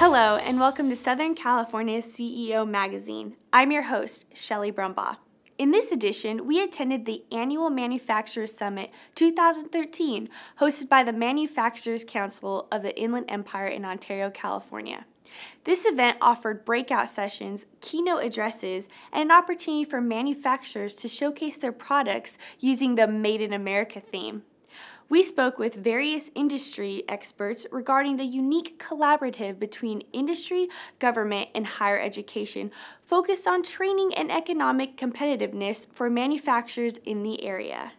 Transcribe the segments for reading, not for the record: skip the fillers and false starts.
Hello, and welcome to Southern California's CEO Magazine. I'm your host, Shelley Brumbaugh. In this edition, we attended the annual Manufacturers Summit 2013, hosted by the Manufacturers Council of the Inland Empire in Ontario, California. This event offered breakout sessions, keynote addresses, and an opportunity for manufacturers to showcase their products using the Made in America theme. We spoke with various industry experts regarding the unique collaborative between industry, government, and higher education, focused on training and economic competitiveness for manufacturers in the area.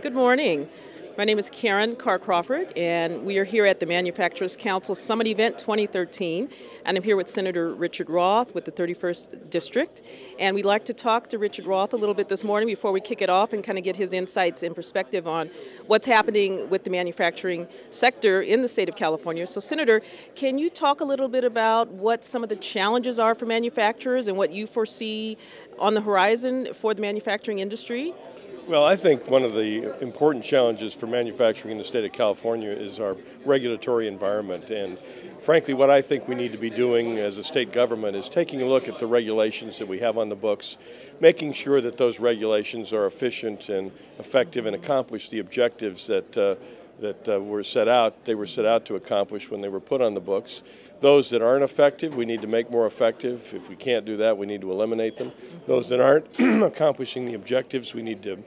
Good morning. My name is Karen Carr-Crawford, and we are here at the Manufacturers Council Summit Event 2013, and I'm here with Senator Richard Roth with the 31st District, and we'd like to talk to Richard Roth a little bit this morning before we kick it off and kind of get his insights and perspective on what's happening with the manufacturing sector in the state of California. So, Senator, can you talk a little bit about what some of the challenges are for manufacturers and what you foresee on the horizon for the manufacturing industry? Well, I think one of the important challenges for manufacturing in the state of California is our regulatory environment. And frankly, what I think we need to be doing as a state government is taking a look at the regulations that we have on the books, making sure that those regulations are efficient and effective and accomplish the objectives that were set out to accomplish when they were put on the books. Those that aren't effective, we need to make more effective. If we can't do that, we need to eliminate them. Those that aren't accomplishing the objectives, we need to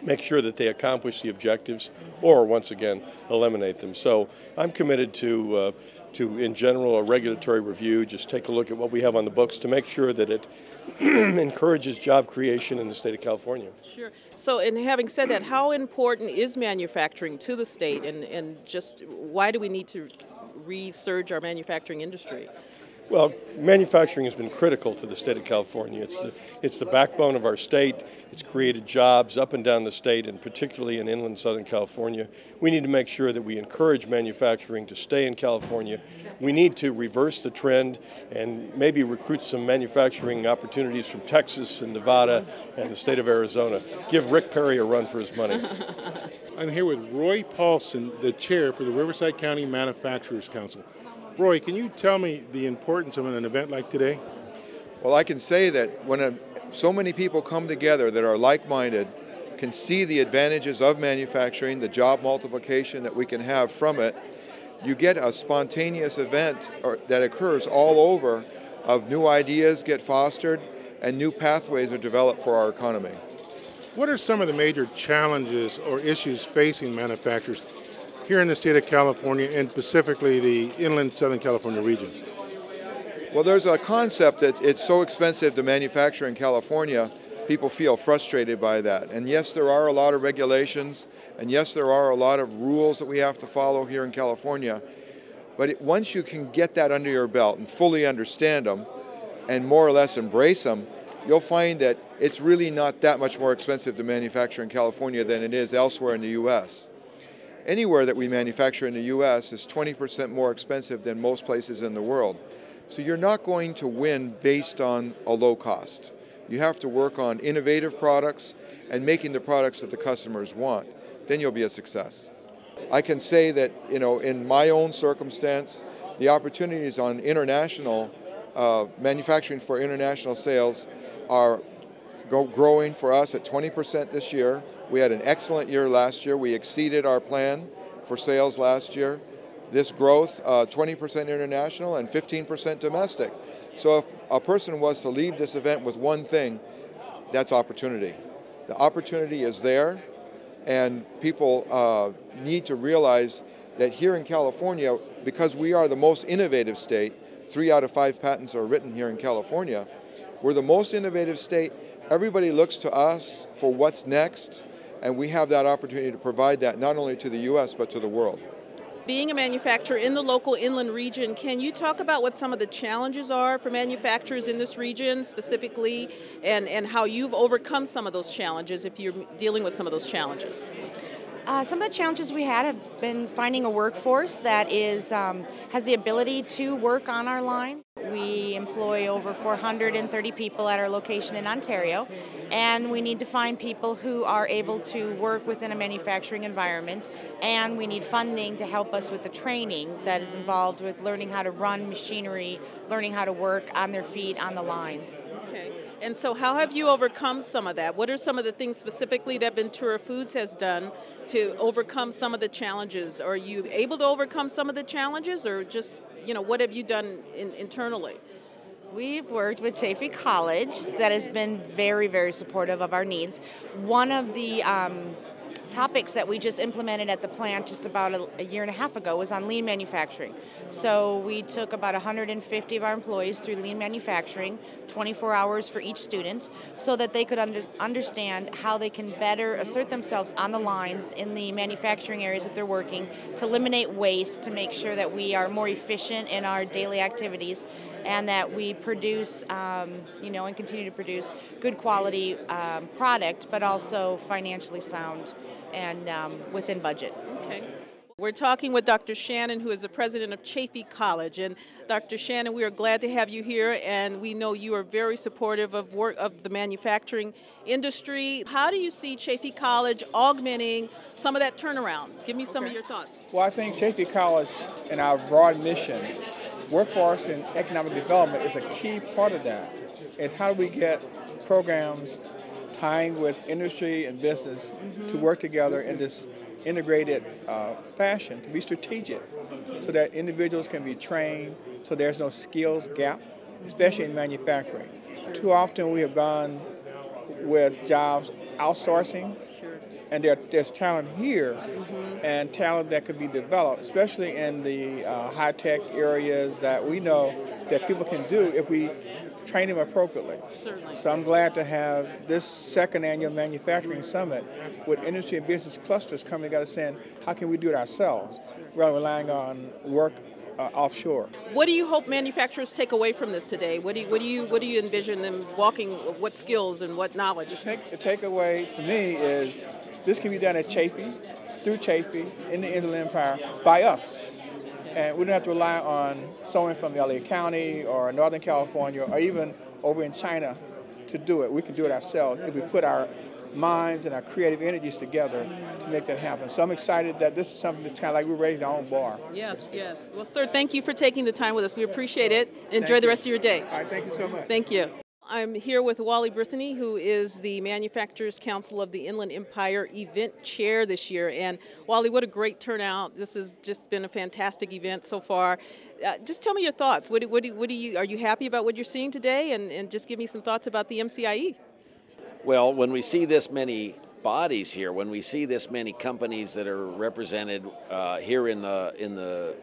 make sure that they accomplish the objectives, or once again, eliminate them. So I'm committed to in general, a regulatory review, just take a look at what we have on the books to make sure that it encourages job creation in the state of California. Sure. So, and having said that, how important is manufacturing to the state, and just why do we need to resurge our manufacturing industry? Well, manufacturing has been critical to the state of California. It's the backbone of our state. It's created jobs up and down the state, and particularly in inland Southern California. We need to make sure that we encourage manufacturing to stay in California. We need to reverse the trend and maybe recruit some manufacturing opportunities from Texas and Nevada and the state of Arizona. Give Rick Perry a run for his money. I'm here with Roy Paulson, the chair for the Riverside County Manufacturers Council. Roy, can you tell me the importance of an event like today? Well, I can say that when so many people come together that are like-minded, can see the advantages of manufacturing, the job multiplication that we can have from it, you get a spontaneous event that occurs all over of new ideas get fostered and new pathways are developed for our economy. What are some of the major challenges or issues facing manufacturers here in the state of California, and specifically the inland Southern California region? Well, there's a concept that it's so expensive to manufacture in California, people feel frustrated by that. And yes, there are a lot of regulations, and yes, there are a lot of rules that we have to follow here in California. But once you can get that under your belt and fully understand them, and more or less embrace them, you'll find that it's really not that much more expensive to manufacture in California than it is elsewhere in the U.S. Anywhere that we manufacture in the U.S. is 20% more expensive than most places in the world. So you're not going to win based on a low cost. You have to work on innovative products and making the products that the customers want. Then you'll be a success. I can say that, in my own circumstance, the opportunities on international manufacturing for international sales are growing for us at 20% this year. We had an excellent year last year. We exceeded our plan for sales last year. This growth, 20% international and 15% domestic. So if a person was to leave this event with one thing, that's opportunity. The opportunity is there, and people need to realize that here in California, because we are the most innovative state, 3 out of 5 patents are written here in California, we're the most innovative state. Everybody looks to us for what's next, and we have that opportunity to provide that not only to the U.S. but to the world. Being a manufacturer in the local inland region, can you talk about what some of the challenges are for manufacturers in this region specifically, and how you've overcome some of those challenges if you're dealing with some of those challenges? Some of the challenges we had have been finding a workforce that has the ability to work on our line. We employ over 430 people at our location in Ontario, and we need to find people who are able to work within a manufacturing environment, and we need funding to help us with the training that is involved with learning how to run machinery, learning how to work on their feet on the lines. Okay. And so how have you overcome some of that? What are some of the things specifically that Ventura Foods has done to overcome some of the challenges? Are you able to overcome some of the challenges, or just, what have you done internally? We've worked with Chaffey College that has been very, very supportive of our needs. One of the topics that we just implemented at the plant just about a year and a half ago was on lean manufacturing. So we took about 150 of our employees through lean manufacturing, 24 hours for each student, so that they could understand how they can better assert themselves on the lines in the manufacturing areas that they're working, to eliminate waste, to make sure that we are more efficient in our daily activities, and that we produce, and continue to produce good quality product, but also financially sound and within budget. Okay. We're talking with Dr. Shannon, who is the president of Chaffey College. And Dr. Shannon, we are glad to have you here, and we know you are very supportive of the manufacturing industry. How do you see Chaffey College augmenting some of that turnaround? Give me some of your thoughts. Well, I think Chaffey College and our broad mission, workforce and economic development, is a key part of that. And how do we get programs tying with industry and business to work together in this integrated fashion, to be strategic, so that individuals can be trained, so there's no skills gap, especially in manufacturing. Too often we have gone with jobs outsourcing, and there's talent here and talent that could be developed, especially in the high-tech areas that we know that people can do if we train them appropriately. Certainly. So I'm glad to have this second annual manufacturing summit with industry and business clusters coming together saying, how can we do it ourselves rather than relying on work offshore. What do you hope manufacturers take away from this today? What do you envision them walking, what skills and what knowledge? The takeaway for me is this can be done at Chaffey, through Chaffey, in the Inland Empire, by us. And we don't have to rely on someone from LA County or Northern California or even over in China to do it. We can do it ourselves if we put our minds and our creative energies together to make that happen. So I'm excited that this is something that's kind of like we're raising our own bar. Yes, yes. Well, sir, thank you for taking the time with us. We appreciate it. Enjoy the rest of your day. All right, thank you so much. Thank you. I'm here with Wally Brithany, who is the Manufacturers Council of the Inland Empire event chair this year. And Wally, what a great turnout. This has just been a fantastic event so far. Just tell me your thoughts. Are you happy about what you're seeing today? And just give me some thoughts about the MCIE. Well, when we see this many bodies here, when we see this many companies that are represented here in the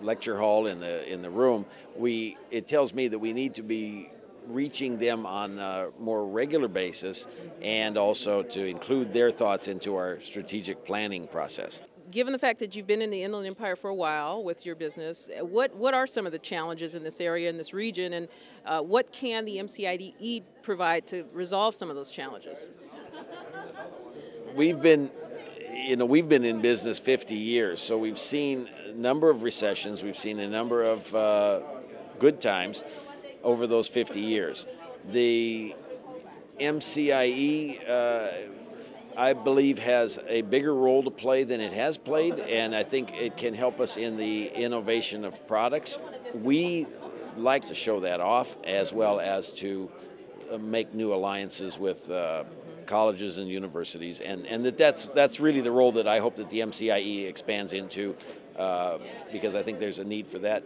lecture hall, in the room, it tells me that we need to be reaching them on a more regular basis, and also to include their thoughts into our strategic planning process. Given the fact that you've been in the Inland Empire for a while with your business, what are some of the challenges in this area, in this region, and what can the MCIE provide to resolve some of those challenges? We've been in business 50 years, so we've seen a number of recessions, we've seen a number of good times over those 50 years. The MCIE, I believe, has a bigger role to play than it has played, and I think it can help us in the innovation of products. We like to show that off, as well as to make new alliances with colleges and universities, and that's really the role that I hope that the MCIE expands into, because I think there's a need for that.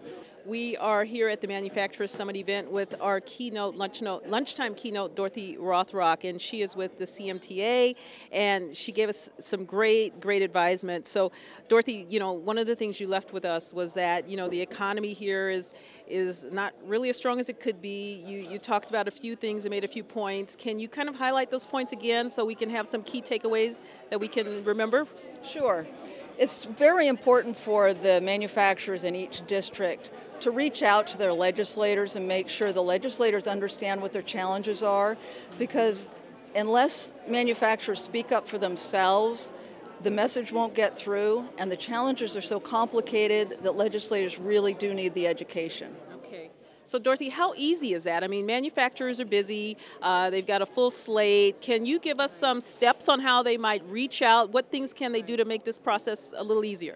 We are here at the Manufacturers Summit event with our lunchtime keynote, Dorothy Rothrock, and she is with the CMTA, and she gave us some great advisement. So, Dorothy, one of the things you left with us was that, the economy here is not really as strong as it could be. You talked about a few things and made a few points. Can you kind of highlight those points again so we can have some key takeaways that we can remember? Sure. It's very important for the manufacturers in each district to reach out to their legislators and make sure the legislators understand what their challenges are, because unless manufacturers speak up for themselves, the message won't get through, and the challenges are so complicated that legislators really do need the education. Okay. So Dorothy, how easy is that? I mean, manufacturers are busy, they've got a full slate. Can you give us some steps on how they might reach out? What things can they do to make this process a little easier?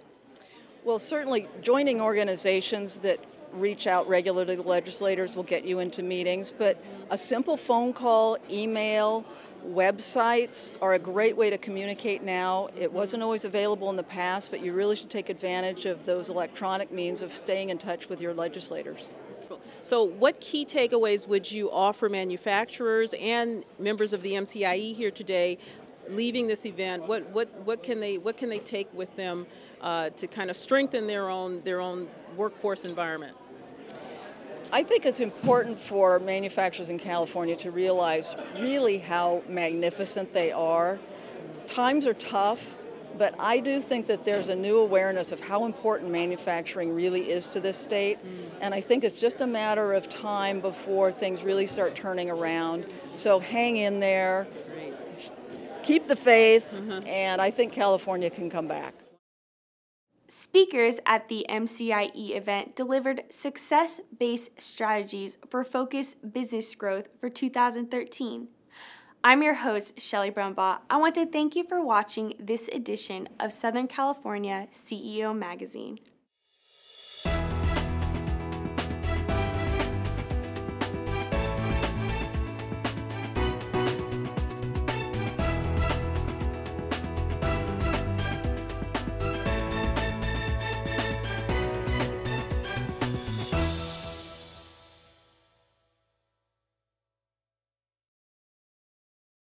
Well, certainly joining organizations that reach out regularly to legislators will get you into meetings, but a simple phone call, email, websites are a great way to communicate now. It wasn't always available in the past, but you really should take advantage of those electronic means of staying in touch with your legislators. So what key takeaways would you offer manufacturers and members of the MCIE here today leaving this event? What can they take with them to kind of strengthen their own workforce environment? I think it's important for manufacturers in California to realize really how magnificent they are. Times are tough, but I do think that there's a new awareness of how important manufacturing really is to this state, and I think it's just a matter of time before things really start turning around. So hang in there, keep the faith, and I think California can come back. Speakers at the MCIE event delivered success-based strategies for focused business growth for 2013. I'm your host, Shelly Brumbaugh. I want to thank you for watching this edition of Southern California CEO Magazine.